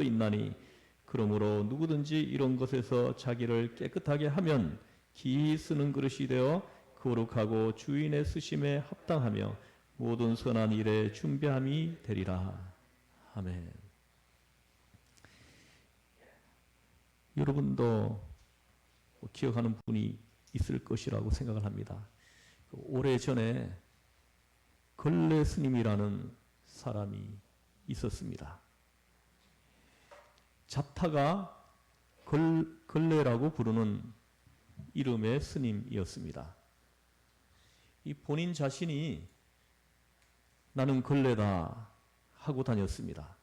있나니 그러므로 누구든지 이런 것에서 자기를 깨끗하게 하면 기히 쓰는 그릇이 되어 거룩하고 주인의 쓰심에 합당하며 모든 선한 일에 준비함이 되리라. 아멘. 여러분도 기억하는 분이 있을 것이라고 생각을 합니다. 오래전에 걸레 스님이라는 사람이 있었습니다. 자타가 걸레라고 부르는 이름의 스님이었습니다. 이 본인 자신이 나는 걸레다 하고 다녔습니다.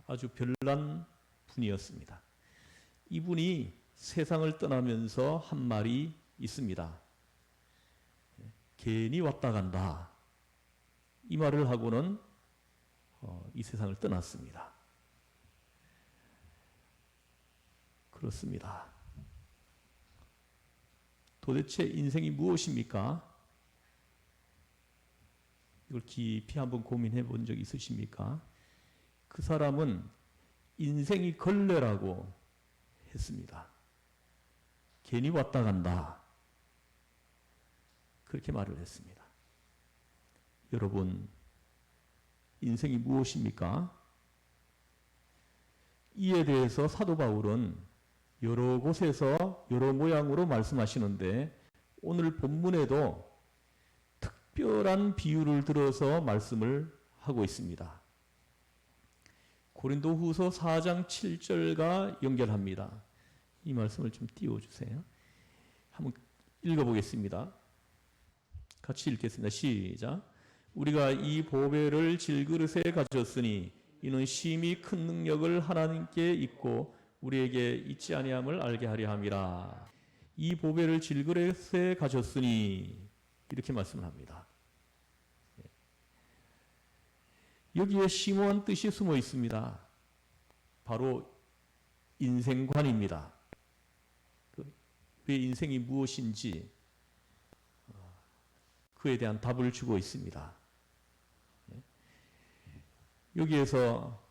아주 별난 분이었습니다. 이분이 세상을 떠나면서 한 말이 있습니다. 괜히 왔다 간다. 이 말을 하고는 이 세상을 떠났습니다. 그렇습니다. 도대체 인생이 무엇입니까? 이걸 깊이 한번 고민해 본 적 있으십니까? 그 사람은 인생이 걸레라고 했습니다. 괜히 왔다 간다. 그렇게 말을 했습니다. 여러분, 인생이 무엇입니까? 이에 대해서 사도 바울은 여러 곳에서 여러 모양으로 말씀하시는데 오늘 본문에도 특별한 비유를 들어서 말씀을 하고 있습니다. 고린도후서 4장 7절과 연결합니다. 이 말씀을 좀 띄워주세요. 한번 읽어보겠습니다. 같이 읽겠습니다. 시작. 우리가 이 보배를 질그릇에 가졌으니 이는 심히 큰 능력을 하나님께 있고 우리에게 있지 아니함을 알게 하려 함이라. 이 보배를 질그릇에 가졌으니 이렇게 말씀을 합니다. 여기에 심오한 뜻이 숨어 있습니다. 바로 인생관입니다. 왜 인생이 무엇인지 그에 대한 답을 주고 있습니다. 여기에서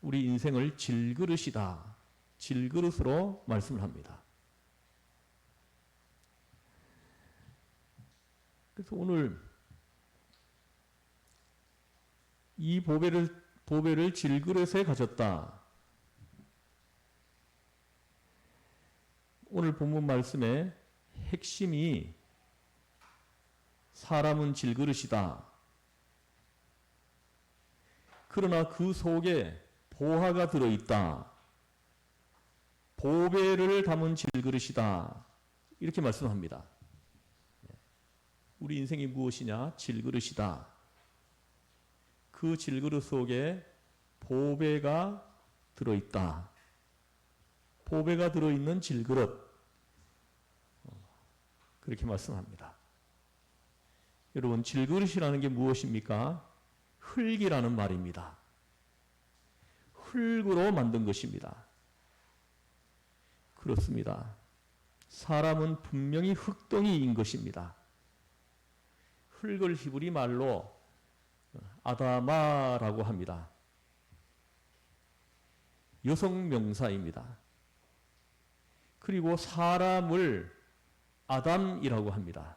우리 인생을 질그릇이다. 질그릇으로 말씀을 합니다. 그래서 오늘 이 보배를 질그릇에 가졌다. 오늘 본문 말씀의 핵심이 사람은 질그릇이다. 그러나 그 속에 보화가 들어있다. 보배를 담은 질그릇이다. 이렇게 말씀합니다. 우리 인생이 무엇이냐? 질그릇이다. 그 질그릇 속에 보배가 들어있다. 보배가 들어있는 질그릇. 그렇게 말씀합니다. 여러분, 질그릇이라는 게 무엇입니까? 흙이라는 말입니다. 흙으로 만든 것입니다. 그렇습니다. 사람은 분명히 흙덩이인 것입니다. 흙을 히브리 말로 아다마라고 합니다. 여성 명사입니다. 그리고 사람을 아담이라고 합니다.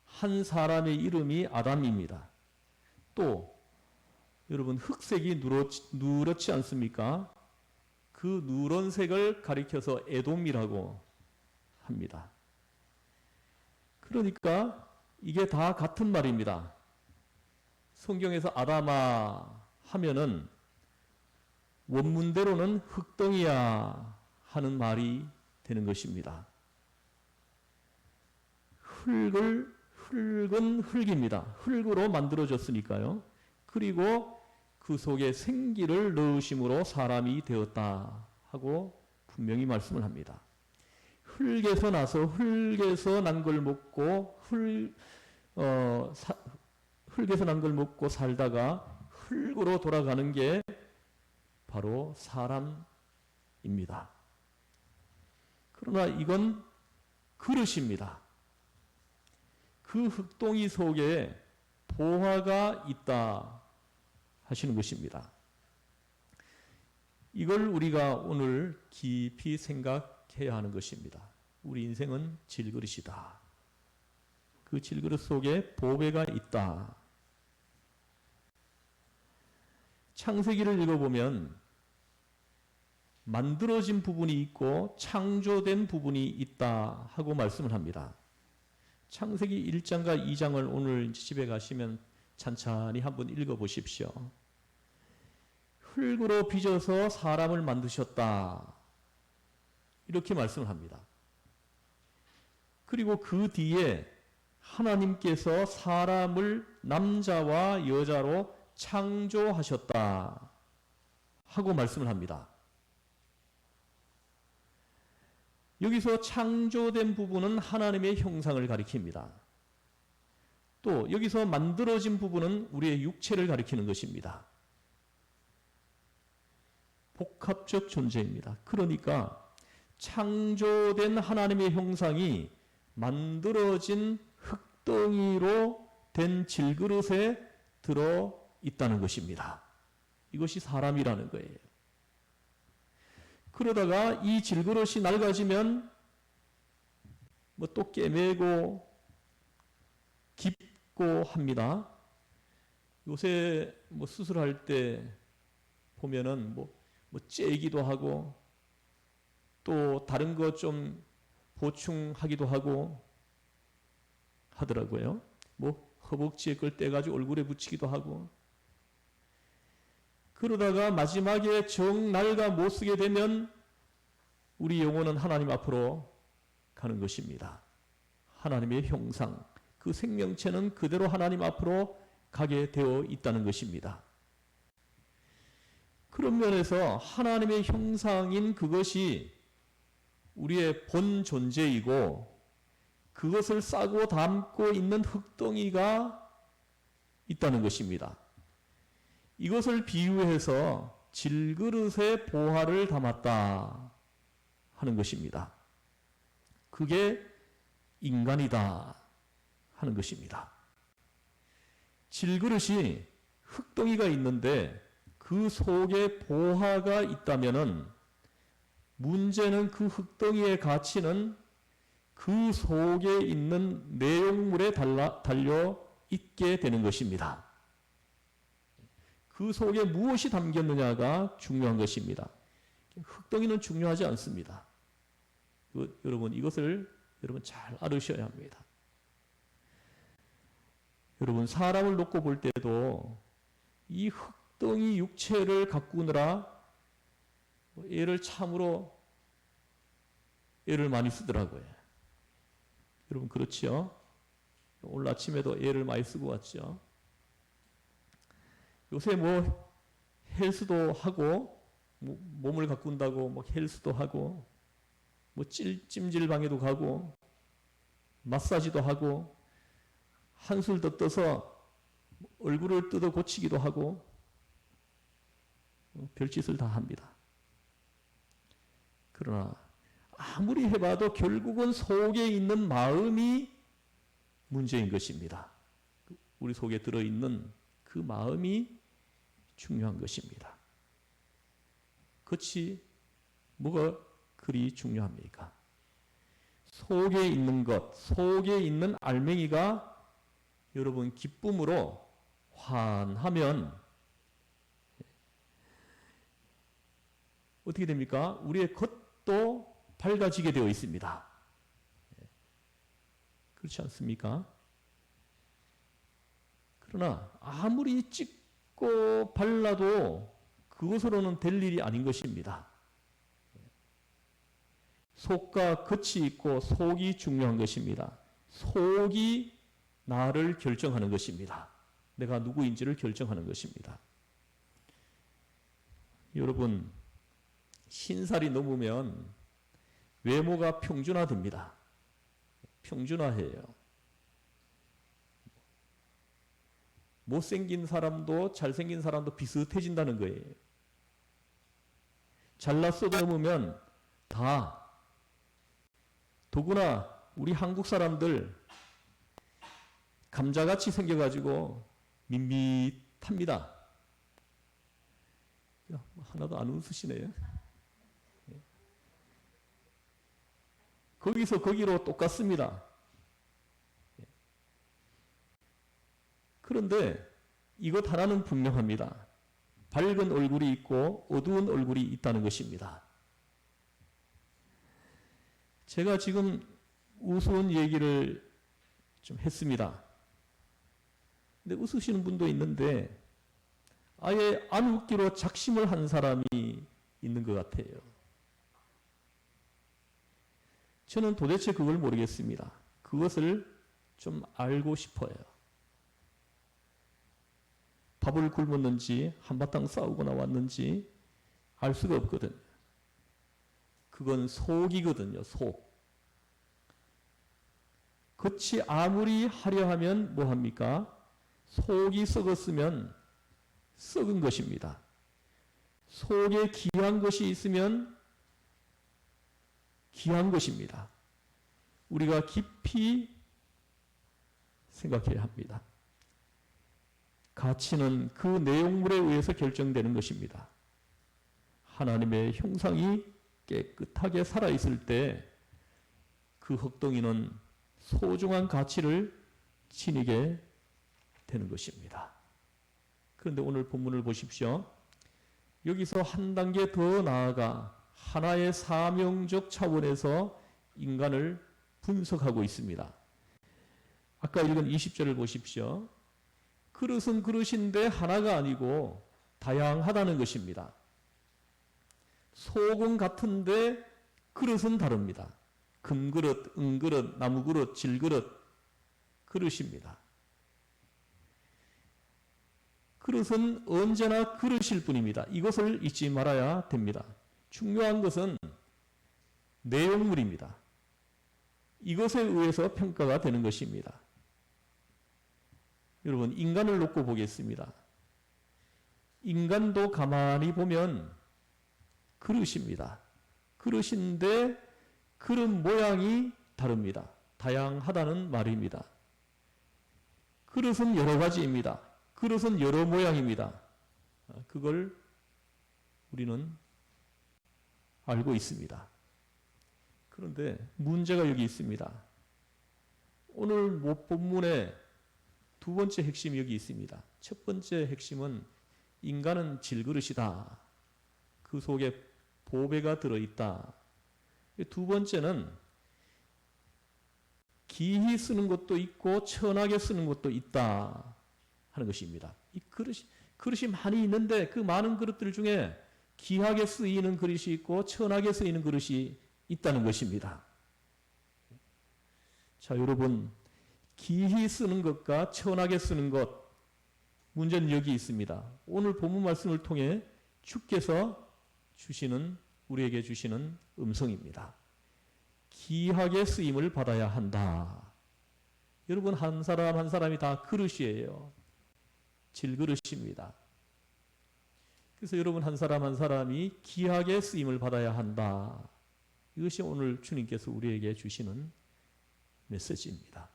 한 사람의 이름이 아담입니다. 또 여러분, 흑색이 누렇지 않습니까? 그 누런색을 가리켜서 에돔이라고 합니다. 그러니까 이게 다 같은 말입니다. 성경에서 아다마 하면은 원문대로는 흙덩이야 하는 말이 되는 것입니다. 흙은 흙입니다. 흙으로 만들어졌으니까요. 그리고 그 속에 생기를 넣으심으로 사람이 되었다 하고 분명히 말씀을 합니다. 흙에서 나서 흙에서 난 걸 먹고 흙에서 난 걸 먹고 살다가 흙으로 돌아가는 게 바로 사람입니다. 그러나 이건 그릇입니다. 그 흙동이 속에 보화가 있다 하시는 것입니다. 이걸 우리가 오늘 깊이 생각해야 하는 것입니다. 우리 인생은 질그릇이다. 그 질그릇 속에 보배가 있다. 창세기를 읽어보면 만들어진 부분이 있고 창조된 부분이 있다 하고 말씀을 합니다. 창세기 1장과 2장을 오늘 집에 가시면 찬찬히 한번 읽어보십시오. 흙으로 빚어서 사람을 만드셨다. 이렇게 말씀을 합니다. 그리고 그 뒤에 하나님께서 사람을 남자와 여자로 창조하셨다 하고 말씀을 합니다. 여기서 창조된 부분은 하나님의 형상을 가리킵니다. 또 여기서 만들어진 부분은 우리의 육체를 가리키는 것입니다. 복합적 존재입니다. 그러니까 창조된 하나님의 형상이 만들어진 흙덩이로 된 질그릇에 들어 있다는 것입니다. 이것이 사람이라는 거예요. 그러다가 이 질그릇이 낡아지면 또 깨매고 깊고 합니다. 요새 수술할 때 보면은 째기도 하고 또 다른 것 좀 보충하기도 하고 하더라고요. 허벅지에 걸 떼가지고 얼굴에 붙이기도 하고. 그러다가 마지막에 정 낡아 못 쓰게 되면 우리 영혼은 하나님 앞으로 가는 것입니다. 하나님의 형상, 그 생명체는 그대로 하나님 앞으로 가게 되어 있다는 것입니다. 그런 면에서 하나님의 형상인 그것이 우리의 본 존재이고 그것을 싸고 담고 있는 흙덩이가 있다는 것입니다. 이것을 비유해서 질그릇에 보화를 담았다 하는 것입니다. 그게 인간이다 하는 것입니다. 질그릇이 흙덩이가 있는데 그 속에 보화가 있다면은 문제는 그 흙덩이의 가치는 그 속에 있는 내용물에 달려 있게 되는 것입니다. 그 속에 무엇이 담겼느냐가 중요한 것입니다. 흙덩이는 중요하지 않습니다. 여러분 이것을 잘 알으셔야 합니다. 여러분 사람을 놓고 볼 때도 이 흙덩이 육체를 가꾸느라 애를 참으로 애를 많이 쓰더라고요. 여러분 그렇죠? 오늘 아침에도 애를 많이 쓰고 왔죠. 요새 헬스도 하고 몸을 가꾼다고 헬스도 하고 찜질방에도 가고 마사지도 하고 한술 더 떠서 얼굴을 뜯어 고치기도 하고 별짓을 다 합니다. 그러나 아무리 해봐도 결국은 속에 있는 마음이 문제인 것입니다. 우리 속에 들어있는 그 마음이 중요한 것입니다. 그것이 뭐가 그리 중요합니까? 속에 있는 것, 속에 있는 알맹이가 여러분 기쁨으로 환하면 어떻게 됩니까? 우리의 겉도 밝아지게 되어 있습니다. 그렇지 않습니까? 그러나 아무리 찍고 발라도 그것으로는 될 일이 아닌 것입니다. 속과 겉이 있고 속이 중요한 것입니다. 속이 나를 결정하는 것입니다. 내가 누구인지를 결정하는 것입니다. 여러분 신살이 넘으면 외모가 평준화됩니다. 평준화해요. 못생긴 사람도 잘생긴 사람도 비슷해진다는 거예요. 잘났어도 넘으면 다 더구나 우리 한국 사람들 감자같이 생겨가지고 밋밋합니다. 하나도 안 웃으시네요. 거기서 거기로 똑같습니다. 그런데 이것 하나는 분명합니다. 밝은 얼굴이 있고 어두운 얼굴이 있다는 것입니다. 제가 지금 우스운 얘기를 좀 했습니다. 근데 웃으시는 분도 있는데 아예 안 웃기로 작심을 한 사람이 있는 것 같아요. 저는 도대체 그걸 모르겠습니다. 그것을 좀 알고 싶어요. 밥을 굶었는지 한바탕 싸우고 나왔는지 알 수가 없거든요. 그건 속이거든요. 속. 겉이 아무리 하려 하면 뭐합니까? 속이 썩었으면 썩은 것입니다. 속에 귀한 것이 있으면 귀한 것입니다. 우리가 깊이 생각해야 합니다. 가치는 그 내용물에 의해서 결정되는 것입니다. 하나님의 형상이 깨끗하게 살아있을 때 그 흙덩이는 소중한 가치를 지니게 되는 것입니다. 그런데 오늘 본문을 보십시오. 여기서 한 단계 더 나아가 하나의 사명적 차원에서 인간을 분석하고 있습니다. 아까 읽은 20절을 보십시오. 그릇은 그릇인데 하나가 아니고 다양하다는 것입니다. 속은 같은데 그릇은 다릅니다. 금그릇, 은그릇, 나무그릇, 질그릇, 그릇입니다. 그릇은 언제나 그릇일 뿐입니다. 이것을 잊지 말아야 됩니다. 중요한 것은 내용물입니다. 이것에 의해서 평가가 되는 것입니다. 여러분, 인간을 놓고 보겠습니다. 인간도 가만히 보면 그릇입니다. 그릇인데 그릇 모양이 다릅니다. 다양하다는 말입니다. 그릇은 여러 가지입니다. 그릇은 여러 모양입니다. 그걸 우리는 알고 있습니다. 그런데 문제가 여기 있습니다. 오늘 본문의 두 번째 핵심이 여기 있습니다. 첫 번째 핵심은 인간은 질그릇이다. 그 속에 보배가 들어있다. 두 번째는 기히 쓰는 것도 있고 천하게 쓰는 것도 있다 하는 것입니다. 이 그릇이 많이 있는데 그 많은 그릇들 중에 귀하게 쓰이는 그릇이 있고 천하게 쓰이는 그릇이 있다는 것입니다. 자, 여러분, 기히 쓰는 것과 천하게 쓰는 것, 문제는 여기 있습니다. 오늘 본문 말씀을 통해 주께서 우리에게 주시는 음성입니다. 귀하게 쓰임을 받아야 한다. 여러분, 한 사람 한 사람이 다 그릇이에요. 질그릇입니다. 그래서 여러분 한 사람 한 사람이 귀하게 쓰임을 받아야 한다. 이것이 오늘 주님께서 우리에게 주시는 메시지입니다.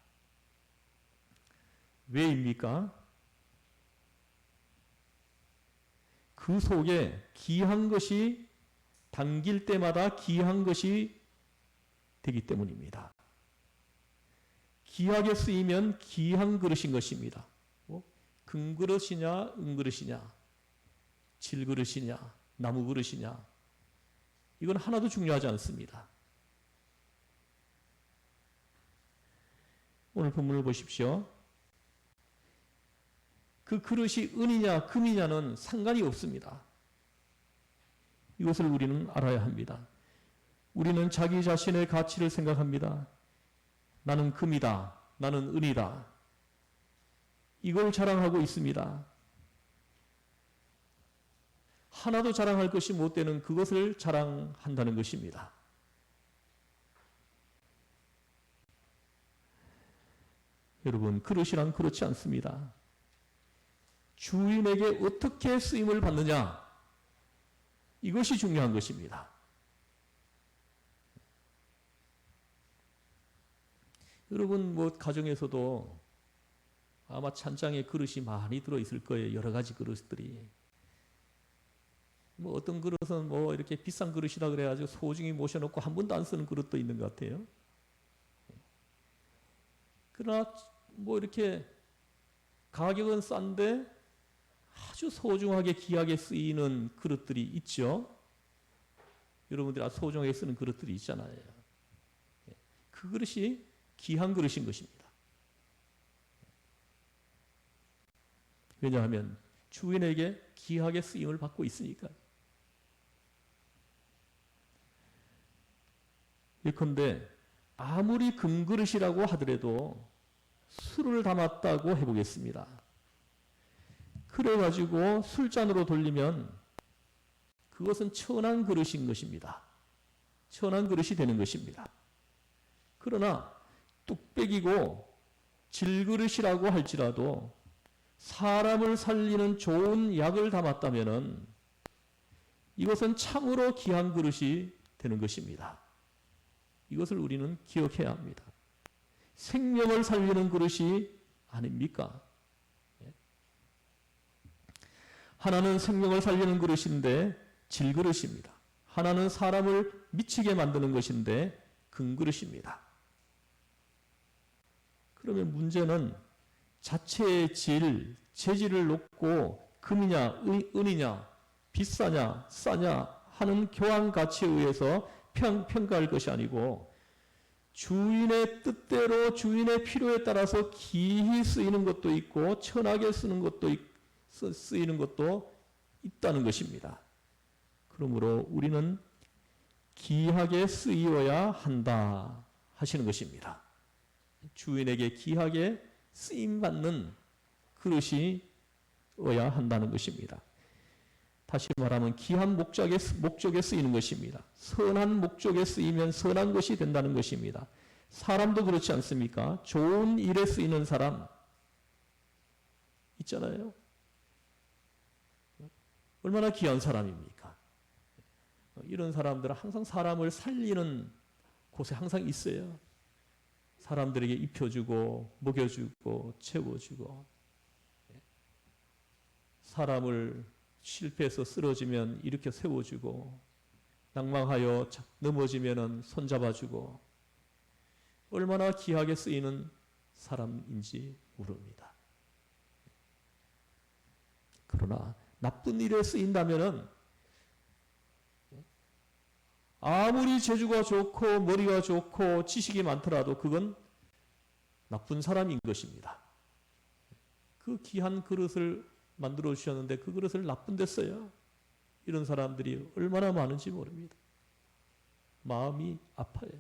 왜입니까? 그 속에 귀한 것이 담길 때마다 귀한 것이 되기 때문입니다. 귀하게 쓰이면 귀한 그릇인 것입니다. 금그릇이냐, 은그릇이냐, 질그릇이냐, 나무그릇이냐, 이건 하나도 중요하지 않습니다. 오늘 본문을 보십시오. 그 그릇이 은이냐 금이냐는 상관이 없습니다. 이것을 우리는 알아야 합니다. 우리는 자기 자신의 가치를 생각합니다. 나는 금이다. 나는 은이다. 이걸 자랑하고 있습니다. 하나도 자랑할 것이 못 되는 그것을 자랑한다는 것입니다. 여러분, 그릇이란 그렇지 않습니다. 주인에게 어떻게 쓰임을 받느냐, 이것이 중요한 것입니다. 여러분, 가정에서도 아마 찬장에 그릇이 많이 들어있을 거예요. 여러 가지 그릇들이. 뭐 어떤 그릇은 뭐 이렇게 비싼 그릇이다 그래가지고 소중히 모셔놓고 한 번도 안 쓰는 그릇도 있는 것 같아요. 그러나 뭐 이렇게 가격은 싼데 아주 소중하게 귀하게 쓰이는 그릇들이 있죠. 여러분들이 아주 소중하게 쓰는 그릇들이 있잖아요. 그 그릇이 귀한 그릇인 것입니다. 왜냐하면 주인에게 귀하게 쓰임을 받고 있으니까. 예컨대 아무리 금그릇이라고 하더라도 술을 담았다고 해보겠습니다. 그래가지고 술잔으로 돌리면 그것은 천한 그릇인 것입니다. 천한 그릇이 되는 것입니다. 그러나 뚝배기고 질그릇이라고 할지라도 사람을 살리는 좋은 약을 담았다면 이것은 참으로 귀한 그릇이 되는 것입니다. 이것을 우리는 기억해야 합니다. 생명을 살리는 그릇이 아닙니까? 하나는 생명을 살리는 그릇인데 질그릇입니다. 하나는 사람을 미치게 만드는 것인데 금그릇입니다. 그러면 문제는 자체의 재질을 놓고 금이냐 은이냐 비싸냐 싸냐 하는 교환 가치에 의해서 평가할 것이 아니고 주인의 뜻대로 주인의 필요에 따라서 기히 쓰이는 것도 있고 천하게 쓰이는 것도 있다는 것입니다. 그러므로 우리는 귀하게 쓰여야 한다 하시는 것입니다. 주인에게 귀하게 쓰임받는 그릇이어야 한다는 것입니다. 다시 말하면 귀한 목적에 쓰이는 것입니다. 선한 목적에 쓰이면 선한 것이 된다는 것입니다. 사람도 그렇지 않습니까? 좋은 일에 쓰이는 사람 있잖아요. 얼마나 귀한 사람입니까? 이런 사람들은 항상 사람을 살리는 곳에 항상 있어요. 사람들에게 입혀주고 먹여주고 채워주고 사람을 실패해서 쓰러지면 일으켜 세워주고 낭망하여 넘어지면 손잡아주고 얼마나 귀하게 쓰이는 사람인지 모릅니다. 그러나 나쁜 일에 쓰인다면 아무리 재주가 좋고 머리가 좋고 지식이 많더라도 그건 나쁜 사람인 것입니다. 그 귀한 그릇을 만들어 주셨는데 그 그릇을 나쁜 데 써요. 이런 사람들이 얼마나 많은지 모릅니다. 마음이 아파요.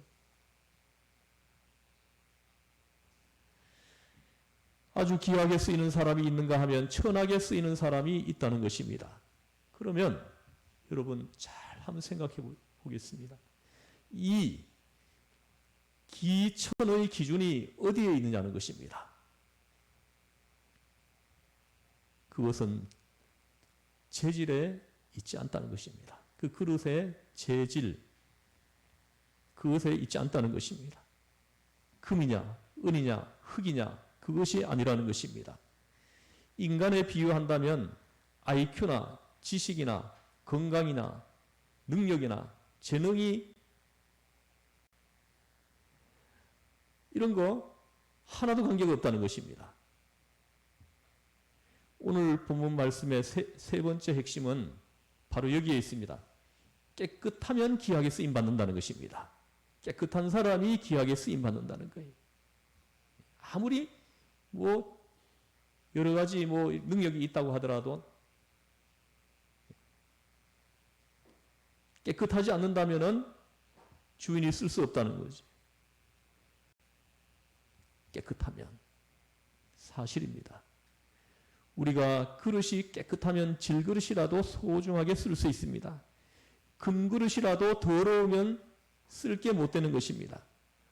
아주 귀하게 쓰이는 사람이 있는가 하면 천하게 쓰이는 사람이 있다는 것입니다. 그러면 여러분 잘 한번 생각해 보겠습니다. 이 기천의 기준이 어디에 있느냐는 것입니다. 그것은 재질에 있지 않다는 것입니다. 그 그릇의 재질, 그것에 있지 않다는 것입니다. 금이냐, 은이냐, 흙이냐, 그것이 아니라는 것입니다. 인간에 비유한다면 IQ나 지식이나 건강이나 능력이나 재능이 이런 거 하나도 관계가 없다는 것입니다. 오늘 본문 말씀의 세 번째 핵심은 바로 여기에 있습니다. 깨끗하면 귀하게 쓰임받는다는 것입니다. 깨끗한 사람이 귀하게 쓰임받는다는 거예요. 아무리 여러 가지 능력이 있다고 하더라도 깨끗하지 않는다면 주인이 쓸 수 없다는 거죠. 깨끗하면 사실입니다. 우리가 그릇이 깨끗하면 질그릇이라도 소중하게 쓸 수 있습니다. 금그릇이라도 더러우면 쓸 게 못 되는 것입니다.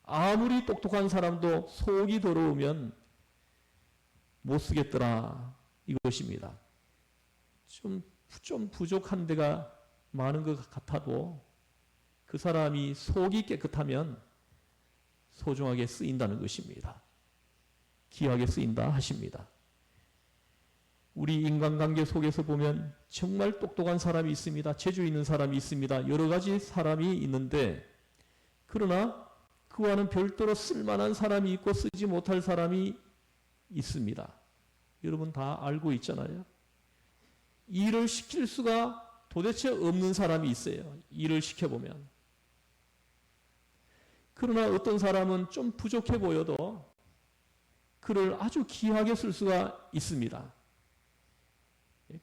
아무리 똑똑한 사람도 속이 더러우면 못 쓰겠더라 이것입니다. 좀 부족한 데가 많은 것 같아도 그 사람이 속이 깨끗하면 소중하게 쓰인다는 것입니다. 귀하게 쓰인다 하십니다. 우리 인간관계 속에서 보면 정말 똑똑한 사람이 있습니다. 재주 있는 사람이 있습니다. 여러 가지 사람이 있는데, 그러나 그와는 별도로 쓸만한 사람이 있고 쓰지 못할 사람이 있습니다. 여러분 다 알고 있잖아요. 일을 시킬 수가 도대체 없는 사람이 있어요. 일을 시켜보면. 그러나 어떤 사람은 좀 부족해 보여도 그를 아주 귀하게 쓸 수가 있습니다.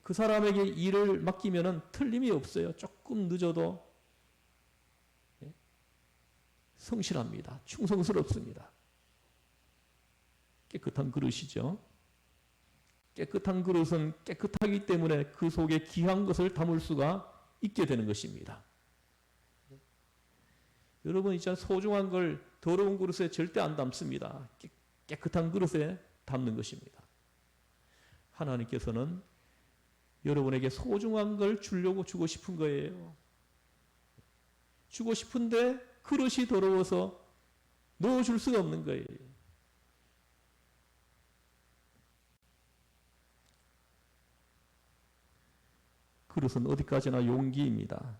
그 사람에게 일을 맡기면 틀림이 없어요. 조금 늦어도 성실합니다. 충성스럽습니다. 깨끗한 그릇이죠. 깨끗한 그릇은 깨끗하기 때문에 그 속에 귀한 것을 담을 수가 있게 되는 것입니다. 여러분 이제 소중한 걸 더러운 그릇에 절대 안 담습니다. 깨끗한 그릇에 담는 것입니다. 하나님께서는 여러분에게 소중한 걸 주려고 주고 싶은 거예요. 주고 싶은데 그릇이 더러워서 넣어줄 수가 없는 거예요. 그릇은 어디까지나 용기입니다.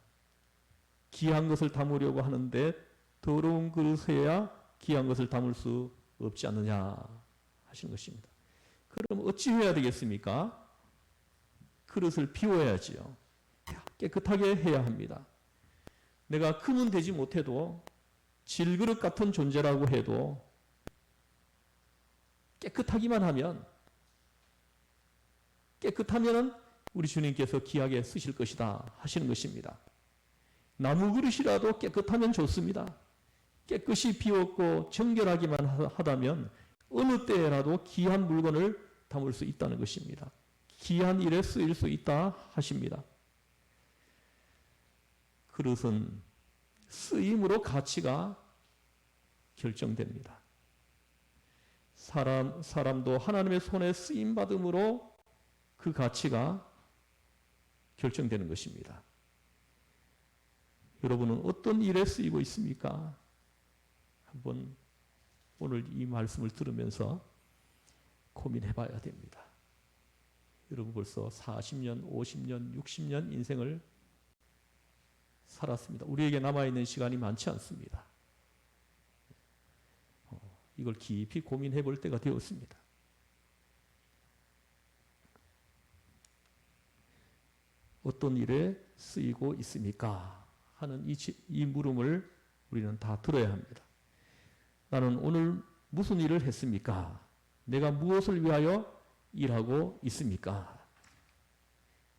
귀한 것을 담으려고 하는데 더러운 그릇에야 귀한 것을 담을 수 없지 않느냐 하시는 것입니다. 그럼 어찌 해야 되겠습니까? 그릇을 비워야지요. 깨끗하게 해야 합니다. 내가 금은 되지 못해도 질그릇 같은 존재라고 해도 깨끗하기만 하면, 깨끗하면은 우리 주님께서 귀하게 쓰실 것이다 하시는 것입니다. 나무 그릇이라도 깨끗하면 좋습니다. 깨끗이 비웠고 정결하기만 하다면 어느 때라도 귀한 물건을 담을 수 있다는 것입니다. 귀한 일에 쓰일 수 있다 하십니다. 그릇은 쓰임으로 가치가 결정됩니다. 사람도 하나님의 손에 쓰임받음으로 그 가치가 결정되는 것입니다. 여러분은 어떤 일에 쓰이고 있습니까? 한번 오늘 이 말씀을 들으면서 고민해 봐야 됩니다. 여러분 벌써 40년, 50년, 60년 인생을 살았습니다. 우리에게 남아있는 시간이 많지 않습니다. 이걸 깊이 고민해 볼 때가 되었습니다. 어떤 일에 쓰이고 있습니까? 하는 이 물음을 우리는 다 들어야 합니다. 나는 오늘 무슨 일을 했습니까? 내가 무엇을 위하여 일하고 있습니까?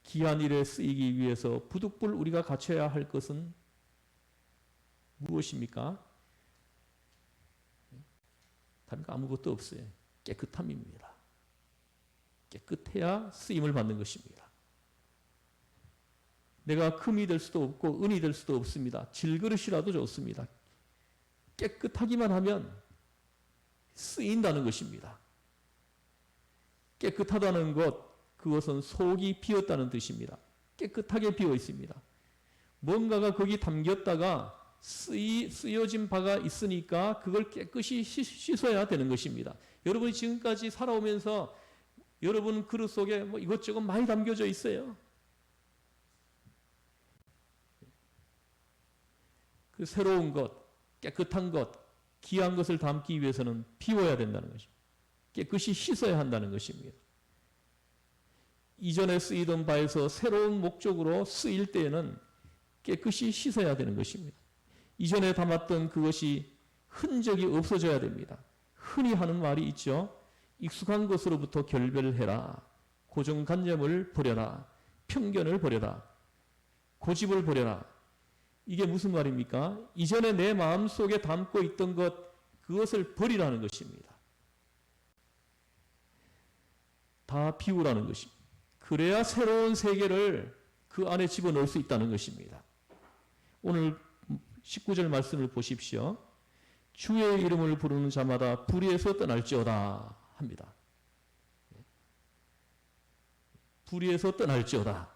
귀한 일에 쓰이기 위해서 부득불 우리가 갖춰야 할 것은 무엇입니까? 다른 거 아무것도 없어요. 깨끗함입니다. 깨끗해야 쓰임을 받는 것입니다. 내가 금이 될 수도 없고 은이 될 수도 없습니다. 질그릇이라도 좋습니다. 깨끗하기만 하면 쓰인다는 것입니다. 깨끗하다는 것, 그것은 속이 비었다는 뜻입니다. 깨끗하게 비어 있습니다. 뭔가가 거기 담겼다가 쓰여진 바가 있으니까 그걸 깨끗이 씻어야 되는 것입니다. 여러분이 지금까지 살아오면서 여러분 그릇 속에 뭐 이것저것 많이 담겨져 있어요. 그 새로운 것, 깨끗한 것, 귀한 것을 담기 위해서는 비워야 된다는 것입니다. 깨끗이 씻어야 한다는 것입니다. 이전에 쓰이던 바에서 새로운 목적으로 쓰일 때에는 깨끗이 씻어야 되는 것입니다. 이전에 담았던 그것이 흔적이 없어져야 됩니다. 흔히 하는 말이 있죠. 익숙한 것으로부터 결별해라. 고정관념을 버려라. 편견을 버려라. 고집을 버려라. 이게 무슨 말입니까? 이전에 내 마음속에 담고 있던 것, 그것을 버리라는 것입니다. 다 비우라는 것입니다. 그래야 새로운 세계를 그 안에 집어넣을 수 있다는 것입니다. 오늘 19절 말씀을 보십시오. 주의 이름을 부르는 자마다 불의에서 떠날지어다 합니다. 불의에서 떠날지어다.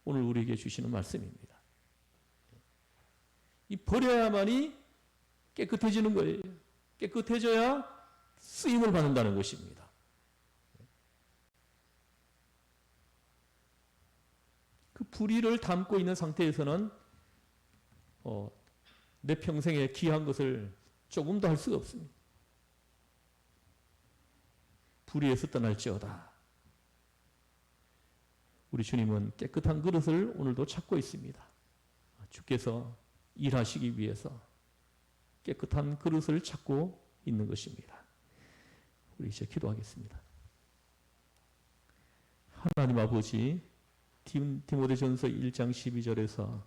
오늘 우리에게 주시는 말씀입니다. 이 버려야만이 깨끗해지는 거예요. 깨끗해져야 쓰임을 받는다는 것입니다. 불의를 담고 있는 상태에서는 내 평생에 귀한 것을 조금도 할 수가 없습니다. 불의에서 떠날지어다. 우리 주님은 깨끗한 그릇을 오늘도 찾고 있습니다. 주께서 일하시기 위해서 깨끗한 그릇을 찾고 있는 것입니다. 우리 이제 기도하겠습니다. 하나님 아버지, 디모데전서 1장 12절에서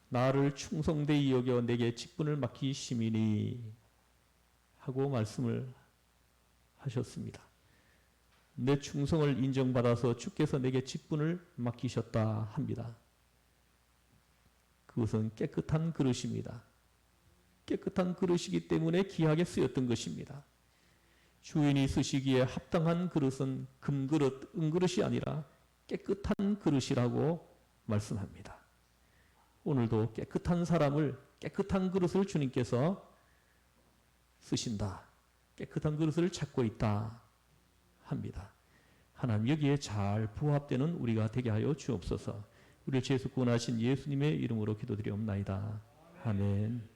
나를 충성되이 여겨 내게 직분을 맡기심이니 하고 말씀을 하셨습니다. 내 충성을 인정받아서 주께서 내게 직분을 맡기셨다 합니다. 그것은 깨끗한 그릇입니다. 깨끗한 그릇이기 때문에 귀하게 쓰였던 것입니다. 주인이 쓰시기에 합당한 그릇은 금그릇, 은그릇이 아니라 깨끗한 그릇이라고 말씀합니다. 오늘도 깨끗한 사람을, 깨끗한 그릇을 주님께서 쓰신다. 깨끗한 그릇을 찾고 있다 합니다. 하나님, 여기에 잘 부합되는 우리가 되게 하여 주옵소서. 우리를 죄에서 구원하신 예수님의 이름으로 기도드리옵나이다. 아멘.